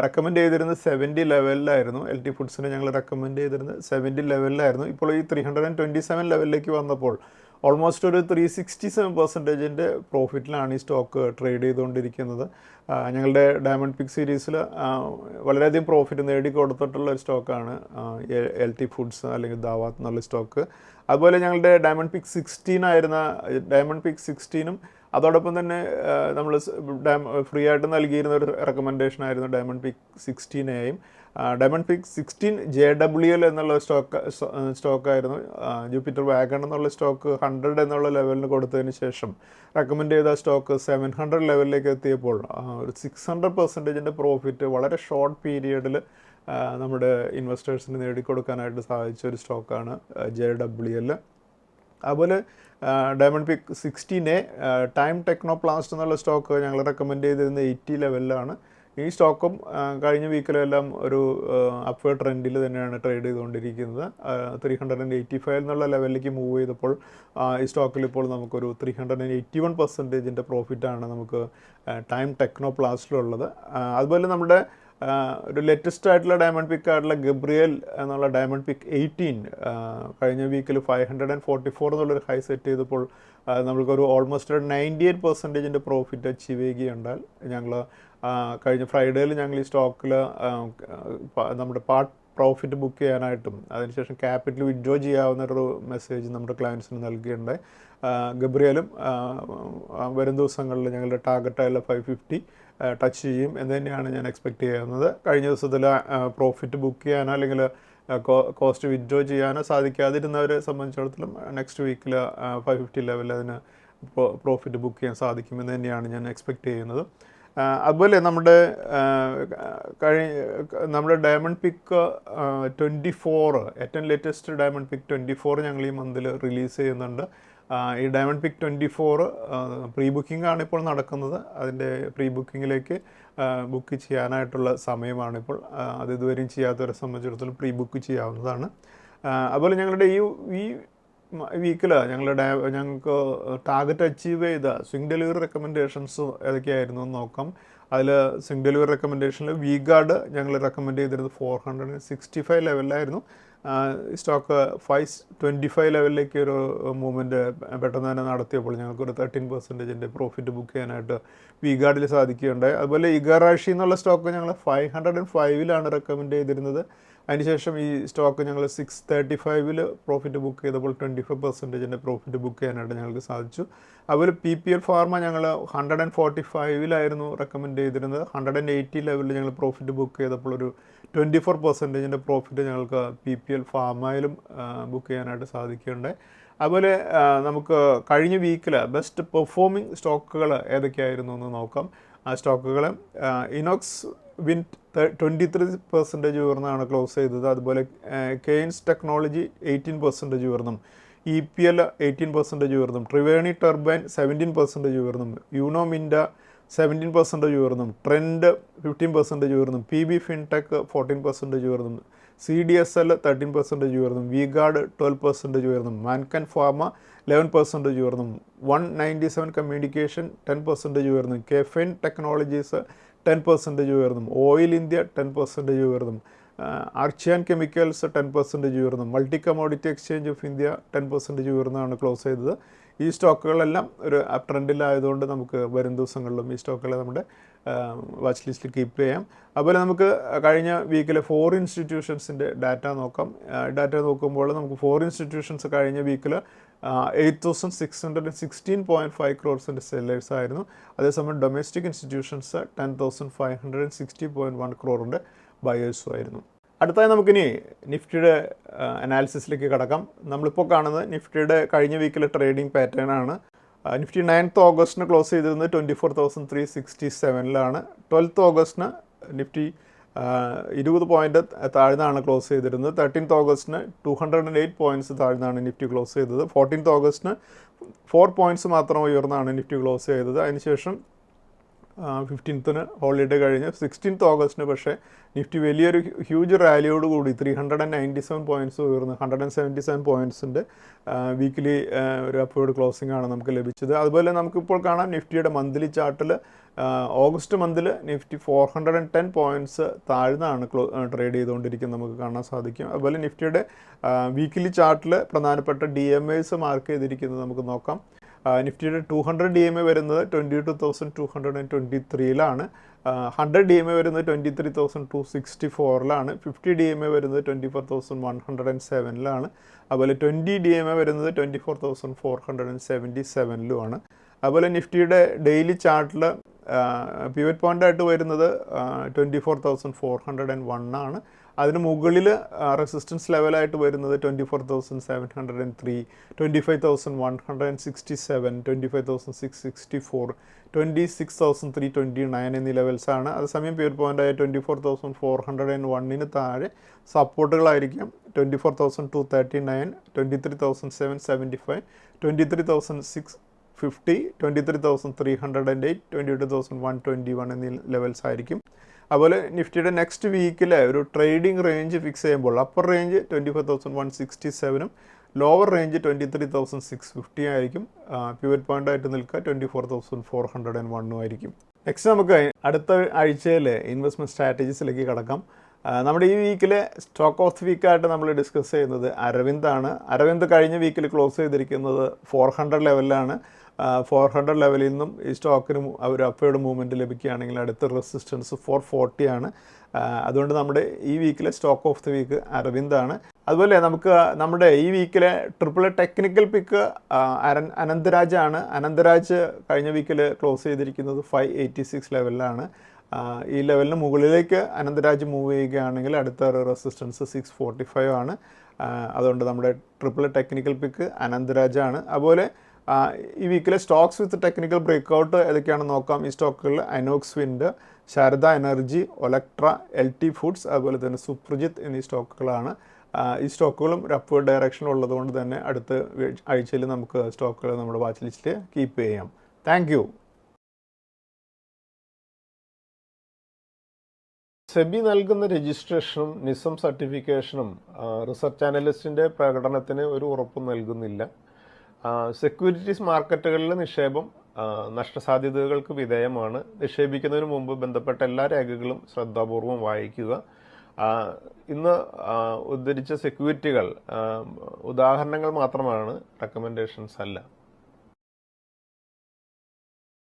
റെക്കമെൻഡ് ചെയ്തിരുന്നത് 70 ലെവലിലായിരുന്നു. LT ഫുഡ്സിനെ ഞങ്ങൾ റെക്കമെൻഡ് ചെയ്തിരുന്നത് 70 ലെവലിലായിരുന്നു. ഇപ്പോൾ ഈ 327 ലെവലിലേക്ക് വന്നപ്പോൾ ഓൾമോസ്റ്റ് ഒരു 367% പ്രോഫിറ്റിലാണ് ഈ സ്റ്റോക്ക് ട്രേഡ് ചെയ്തുകൊണ്ടിരിക്കുന്നത്. ഞങ്ങളുടെ ഡയമണ്ട് പിക്ക് സീരീസിൽ വളരെയധികം പ്രോഫിറ്റ് നേടിക്കൊടുത്തിട്ടുള്ള ഒരു സ്റ്റോക്കാണ് LT ഫുഡ്സ് അല്ലെങ്കിൽ ദാവാത്ത് എന്നുള്ള സ്റ്റോക്ക്. അതുപോലെ ഞങ്ങളുടെ ഡയമണ്ട് പിക്ക് 16 ആയിരുന്ന ഡയമണ്ട് പിക്ക് 16ഉം അതോടൊപ്പം തന്നെ നമ്മൾ ഫ്രീ ആയിട്ട് നൽകിയിരുന്ന ഒരു റെക്കമെൻഡേഷൻ ആയിരുന്നു ഡയമണ്ട് പിക്ക് 16A. ഡയമണ്ട് പിക്ക് 16 JWL എന്നുള്ള സ്റ്റോക്കായിരുന്നു. ജൂപ്പിറ്റർ വാഗൺ എന്നുള്ള സ്റ്റോക്ക് 100 എന്നുള്ള ലെവലിന് കൊടുത്തതിന് ശേഷം റെക്കമെൻഡ് ചെയ്ത സ്റ്റോക്ക് 700 ലെവലിലേക്ക് എത്തിയപ്പോൾ ഒരു 600% പ്രോഫിറ്റ് വളരെ ഷോർട്ട് പീരിയഡിൽ നമ്മുടെ ഇൻവെസ്റ്റേഴ്സിന് നേടിക്കൊടുക്കാനായിട്ട് സാധിച്ച ഒരു സ്റ്റോക്കാണ് JWL. അതുപോലെ ഡയമണ്ട് പിക്ക് 16A ടൈം ടെക്നോപ്ലാസ്റ്റ് എന്നുള്ള സ്റ്റോക്ക് ഞങ്ങൾ റെക്കമെൻഡ് ചെയ്തിരുന്ന 80 ലെവലിലാണ്. ഈ സ്റ്റോക്കും കഴിഞ്ഞ വീക്കിലെല്ലാം ഒരു അപ്വേർഡ് ട്രെൻഡിൽ തന്നെയാണ് ട്രേഡ് ചെയ്തുകൊണ്ടിരിക്കുന്നത്. 385 എന്നുള്ള ലെവലിലേക്ക് മൂവ് ചെയ്തപ്പോൾ ഈ സ്റ്റോക്കിൽ ഇപ്പോൾ നമുക്കൊരു 381% പ്രോഫിറ്റാണ് നമുക്ക് ടൈം ടെക്നോപ്ലാസ്റ്റിലുള്ളത്. അതുപോലെ നമ്മുടെ ഒരു ലേറ്റസ്റ്റ് ആയിട്ടുള്ള ഡയമണ്ട് പിക്ക് ആയിട്ടുള്ള ഗബ്രിയൽ എന്നുള്ള ഡയമണ്ട് പിക്ക് 18 കഴിഞ്ഞ വീക്കിൽ 544 എന്നുള്ളൊരു ഹൈ സെറ്റ് ചെയ്തപ്പോൾ നമ്മൾക്കൊരു ഓൾമോസ്റ്റ് 98% പ്രോഫിറ്റ് അച്ചീവ് ചെയ്യുകയുണ്ടാൽ ഞങ്ങൾ കഴിഞ്ഞ ഫ്രൈഡേയിൽ ഞങ്ങൾ ഈ സ്റ്റോക്കിൽ നമ്മുടെ പാർട്ട് പ്രോഫിറ്റ് ബുക്ക് ചെയ്യാനായിട്ടും അതിനുശേഷം ക്യാപിറ്റൽ വിഡ്രോ ചെയ്യാവുന്നൊരു മെസ്സേജ് നമ്മുടെ ക്ലയൻസിന് നൽകിയിട്ടുണ്ടായി. ഗബ്രിയലും വരും ദിവസങ്ങളിൽ ഞങ്ങളുടെ ടാർഗറ്റായുള്ള 550 ടച്ച് ചെയ്യും എന്ന് തന്നെയാണ് ഞാൻ എക്സ്പെക്റ്റ് ചെയ്യുന്നത്. കഴിഞ്ഞ ദിവസത്തിൽ പ്രോഫിറ്റ് ബുക്ക് ചെയ്യാനോ അല്ലെങ്കിൽ കോസ്റ്റ് വിഡ്രോ ചെയ്യാനോ സാധിക്കാതിരുന്നവരെ സംബന്ധിച്ചിടത്തോളം നെക്സ്റ്റ് വീക്കിൽ 550 ലെവലിൽ അതിന് പ്രോഫിറ്റ് ബുക്ക് ചെയ്യാൻ സാധിക്കുമെന്ന് തന്നെയാണ് ഞാൻ എക്സ്പെക്റ്റ് ചെയ്യുന്നത്. അതുപോലെ നമ്മുടെ ഡയമണ്ട് പിക്ക് 24 ഏറ്റവും ലേറ്റസ്റ്റ് ഡയമണ്ട് പിക്ക് 24 ഞങ്ങൾ ഈ മന്തിൽ റിലീസ് ചെയ്യുന്നുണ്ട്. ഈ ഡയമണ്ട് പിക്ക് 24 പ്രീ ബുക്കിംഗ് ആണ് ഇപ്പോൾ നടക്കുന്നത്. അതിൻ്റെ പ്രീ ബുക്കിങ്ങിലേക്ക് ബുക്ക് ചെയ്യാനായിട്ടുള്ള സമയമാണിപ്പോൾ. അത് ഇതുവരെയും ചെയ്യാത്തവരെ സംബന്ധിച്ചിടത്തോളം പ്രീ ബുക്ക് ചെയ്യാവുന്നതാണ്. അതുപോലെ ഞങ്ങളുടെ ഈ വീക്കിൽ ഞങ്ങൾക്ക് ടാർഗറ്റ് അച്ചീവ് ചെയ്ത സ്വിംഗ് ഡെലിവറി റെക്കമെൻഡേഷൻസ് ഏതൊക്കെയായിരുന്നു എന്ന് നോക്കാം. അതിൽ സ്വിംഗ് ഡെലിവറി റെക്കമെൻഡേഷനിൽ വി-ഗാർഡ് ഞങ്ങൾ റെക്കമെൻഡ് ചെയ്തിരുന്നത് 465 ലെവലിലായിരുന്നു. സ്റ്റോക്ക് 525 ലെവലിലേക്ക് ഒരു മൂവ്മെൻറ്റ് പെട്ടെന്ന് തന്നെ നടത്തിയപ്പോൾ ഞങ്ങൾക്കൊരു 13% പ്രോഫിറ്റ് ബുക്ക് ചെയ്യാനായിട്ട് വി-ഗാർഡിൽ സാധിക്കുകയുണ്ടായി. അതുപോലെ ഇഗറാഷി എന്നുള്ള സ്റ്റോക്ക് ഞങ്ങൾ 505 റെക്കമെൻഡ് ചെയ്തിരുന്നത്. അതിനുശേഷം ഈ സ്റ്റോക്ക് ഞങ്ങൾ 635 പ്രോഫിറ്റ് ബുക്ക് ചെയ്തപ്പോൾ 25% പ്രോഫിറ്റ് ബുക്ക് ചെയ്യാനായിട്ട് ഞങ്ങൾക്ക് സാധിച്ചു. അതുപോലെ PPL ഫാർമ ഞങ്ങൾ 145 റെക്കമെൻഡ് ചെയ്തിരുന്നത്. 180 ലെവലിൽ ഞങ്ങൾ പ്രോഫിറ്റ് ബുക്ക് ചെയ്തപ്പോൾ ഒരു 24% പ്രോഫിറ്റ് ഞങ്ങൾക്ക് PPL ഫാർമയിലും ബുക്ക് ചെയ്യാനായിട്ട് സാധിക്കുകയുണ്ടായി. അതുപോലെ നമുക്ക് കഴിഞ്ഞ വീക്കിൽ ബെസ്റ്റ് പെർഫോമിംഗ് സ്റ്റോക്കുകൾ ഏതൊക്കെയായിരുന്നു എന്ന് നോക്കാം. ആ സ്റ്റോക്കുകൾ ഇനോക്സ് വിൻഡ് 23% ഉയർന്നാണ് ക്ലോസ് ചെയ്തത്. അതുപോലെ കെയ്ൻസ് ടെക്നോളജി 18% ഉയർന്നും, EPL 18% ഉയർന്നും, ട്രിവേണി ടർബൈൻ 17% ഉയർന്നും, യൂണോ മിൻഡ 17% ഉയർന്നും, ട്രെൻഡ് 15% ഉയർന്നും, PB ഫിൻടെക് 14% ഉയർന്നും, CDSL 13% ഉയർന്നും, വി-ഗാർഡ് 12% ഉയർന്നും, മാൻകൻ ഫാർമ 11% ഉയർന്നും, 197 കമ്മ്യൂണിക്കേഷൻ 10% ഉയർന്നും, കെഫൈൻ ടെക്നോളജീസ് 10% ഉയർന്നും, ഓയിൽ ഇന്ത്യ 10% ഉയർന്നും, ആർച്ചിയാൻ കെമിക്കൽസ് 10% ഉയർന്നും, Multi Commodity Exchange of India 10% ഉയർന്നാണ് ക്ലോസ് ചെയ്തത്. ഈ സ്റ്റോക്കുകളെല്ലാം ഒരു അപ് ട്രെൻഡിലായതുകൊണ്ട് നമുക്ക് വരും ദിവസങ്ങളിലും ഈ സ്റ്റോക്കുകളെ നമ്മുടെ വാച്ച് ലിസ്റ്റിൽ കീപ്പ് ചെയ്യാം. അതുപോലെ നമുക്ക് കഴിഞ്ഞ വീക്കിലെ 4 ഇൻസ്റ്റിറ്റ്യൂഷൻസിൻ്റെ ഡാറ്റ നോക്കാം. ഡാറ്റ നോക്കുമ്പോൾ നമുക്ക് 4 ഇൻസ്റ്റിറ്റ്യൂഷൻസ് കഴിഞ്ഞ വീക്കിൽ 8,616.5 ക്രോർസിൻ്റെ സെല്ലേഴ്സ് ആയിരുന്നു. അതേസമയം ഡൊമസ്റ്റിക് ഇൻസ്റ്റിറ്റ്യൂഷൻസ് 10,560.1 ക്രോറിൻ്റെ ബയേഴ്സും ആയിരുന്നു. അടുത്തായി നമുക്കിനി നിഫ്റ്റിയുടെ അനാലിസിസിലേക്ക് കടക്കാം. നമ്മളിപ്പോൾ കാണുന്നത് നിഫ്റ്റിയുടെ കഴിഞ്ഞ വീക്കിലെ ട്രേഡിംഗ് പാറ്റേൺ ആണ്. നിഫ്റ്റി 9th ഓഗസ്റ്റിന് ക്ലോസ് ചെയ്തിരുന്നത് 24,367 12th ഓഗസ്റ്റിന് നിഫ്റ്റി 20 പോയിൻ്റ് താഴ്ന്നാണ് ക്ലോസ് ചെയ്തിരുന്നത്. 13th ഓഗസ്റ്റിന് 208 പോയിൻറ്റ്സ് താഴ്ന്നാണ് നിഫ്റ്റി ക്ലോസ് ചെയ്തത്. 14th ഓഗസ്റ്റിന് 4 പോയിൻറ്റ്സ് മാത്രം ഉയർന്നാണ് നിഫ്റ്റി ക്ലോസ് ചെയ്തത്. അതിനുശേഷം 15th ഹോളിഡേ കഴിഞ്ഞ് 16th ഓഗസ്റ്റിന് പക്ഷേ നിഫ്റ്റി വലിയൊരു ഹ്യൂജ് റാലിയോട് കൂടി 397 പോയിൻറ്റ്സ് ഉയർന്ന് 177 പോയിൻറ്റ്സിൻ്റെ വീക്കിലി ഒരു അപ്വേർഡ് ക്ലോസിംഗ് ആണ് നമുക്ക് ലഭിച്ചത്. അതുപോലെ നമുക്കിപ്പോൾ കാണാം നിഫ്റ്റിയുടെ മന്ത്ലി ചാർട്ടിൽ ഓഗസ്റ്റ് മന്തിൽ നിഫ്റ്റി 410 പോയിൻറ്റ്സ് താഴ്ന്നാണ് ട്രേഡ് ചെയ്തുകൊണ്ടിരിക്കുന്നത് നമുക്ക് കാണാൻ സാധിക്കും. അതുപോലെ നിഫ്റ്റിയുടെ വീക്കിലി ചാർട്ടിൽ പ്രധാനപ്പെട്ട DMAs മാർക്ക് ചെയ്തിരിക്കുന്നത് നമുക്ക് നോക്കാം. നിഫ്റ്റിയുടെ 200 DMA വരുന്നത് 22,223 100 DMA വരുന്നത് 23,264 50 DMA വരുന്നത് 24,107 അതുപോലെ 20 DMA വരുന്നത് 24,477 അതുപോലെ നിഫ്റ്റിയുടെ ഡെയിലി ചാർട്ടിൽ പിവറ്റ് പോയിൻ്റ് ആയിട്ട് വരുന്നത് 24,401 അതിന് മുകളിൽ റെസിസ്റ്റൻസ് ലെവലായിട്ട് വരുന്നത് 24,703 25,167 25,664 26,329 എന്നീ ലെവൽസാണ്. അതേസമയം പിവറ്റ് പോയിൻ്റായ 24,401 താഴെ സപ്പോർട്ടുകളായിരിക്കും 24,239 23,775 23,650 23,308 22,121 എന്നീ ലെവൽസ് ആയിരിക്കും. അതുപോലെ നിഫ്റ്റിയുടെ നെക്സ്റ്റ് വീക്കിലെ ഒരു ട്രേഡിംഗ് റേഞ്ച് ഫിക്സ് ചെയ്യുമ്പോൾ അപ്പർ റേഞ്ച് 24,167 ലോവർ റേഞ്ച് 23,650 ആയിരിക്കും. പിവറ്റ് പോയിൻ്റ് ആയിട്ട് നിൽക്കുക 24,401 ആയിരിക്കും. നെക്സ്റ്റ് നമുക്ക് അടുത്ത ആഴ്ചയിലെ ഇൻവെസ്റ്റ്മെൻറ്റ് സ്ട്രാറ്റജീസിലേക്ക് കടക്കാം. നമ്മുടെ ഈ വീക്കിലെ സ്റ്റോക്ക് ഓഫ് ദി വീക്കായിട്ട് നമ്മൾ ഡിസ്കസ് ചെയ്യുന്നത് അരവിന്ദാണ്. അരവിന്ദ് കഴിഞ്ഞ വീക്കിൽ ക്ലോസ് ചെയ്തിരിക്കുന്നത് 400 ലെവലിലാണ്. 400 ലെവലിൽ നിന്നും ഈ സ്റ്റോക്കിന് ഒരു അപ്വേർഡ് മൂവ്മെൻറ്റ് ലഭിക്കുകയാണെങ്കിൽ അടുത്ത റെസിസ്റ്റൻസ് 440 ആണ്. അതുകൊണ്ട് നമ്മുടെ ഈ വീക്കിലെ സ്റ്റോക്ക് ഓഫ് ദി വീക്ക് അരവിന്ദാണ്. അതുപോലെ നമുക്ക് നമ്മുടെ ഈ വീക്കിലെ ട്രിപ്പിൾ ടെക്നിക്കൽ പിക്ക് അനന്തരാജ് ആണ്. അനന്തരാജ് കഴിഞ്ഞ വീക്കിൽ ക്ലോസ് ചെയ്തിരിക്കുന്നത് 586 ലെവലിലാണ്. ഈ ലെവലിന് മുകളിലേക്ക് അനന്തരാജ് മൂവ് ചെയ്യുകയാണെങ്കിൽ അടുത്ത റെസിസ്റ്റൻസ് 645 ആണ്. അതുകൊണ്ട് നമ്മുടെ ട്രിപ്പിൾ ടെക്നിക്കൽ പിക്ക് അനന്തരാജാണ്. അതുപോലെ ഈ വീക്കിലെ സ്റ്റോക്സ് വിത്ത് ടെക്നിക്കൽ ബ്രേക്ക്ഔട്ട് ഏതൊക്കെയാണെന്ന് നോക്കാം. ഈ സ്റ്റോക്കുകളിൽ Inox Wind, Sharda Energy, Olectra, LT Foods, അതുപോലെ തന്നെ സുപ്രജിത്ത് എന്നീ സ്റ്റോക്കുകളാണ്. ഈ സ്റ്റോക്കുകളും ഒരു അപ്വേർഡ് ഡയറക്ഷൻ ഉള്ളതുകൊണ്ട് തന്നെ അടുത്ത ആഴ്ചയിൽ നമുക്ക് സ്റ്റോക്കുകൾ നമ്മുടെ വാച്ച് ലിസ്റ്റിൽ കീപ്പ് ചെയ്യാം. Thank you. സെബി നൽകുന്ന രജിസ്ട്രേഷനും നിസം സർട്ടിഫിക്കേഷനും റിസർച്ച് അനലിസ്റ്റിൻ്റെ പ്രകടനത്തിന് ഒരു ഉറപ്പും നൽകുന്നില്ല. സെക്യൂരിറ്റീസ് മാർക്കറ്റുകളിലെ നിക്ഷേപം നഷ്ടസാധ്യതകൾക്ക് വിധേയമാണ്. നിക്ഷേപിക്കുന്നതിന് മുമ്പ് ബന്ധപ്പെട്ട എല്ലാ രേഖകളും ശ്രദ്ധാപൂർവം വായിക്കുക. ഇന്ന് ഉദ്ധരിച്ച സെക്യൂരിറ്റികൾ ഉദാഹരണങ്ങൾ മാത്രമാണ്, റെക്കമെൻഡേഷൻസ് അല്ല.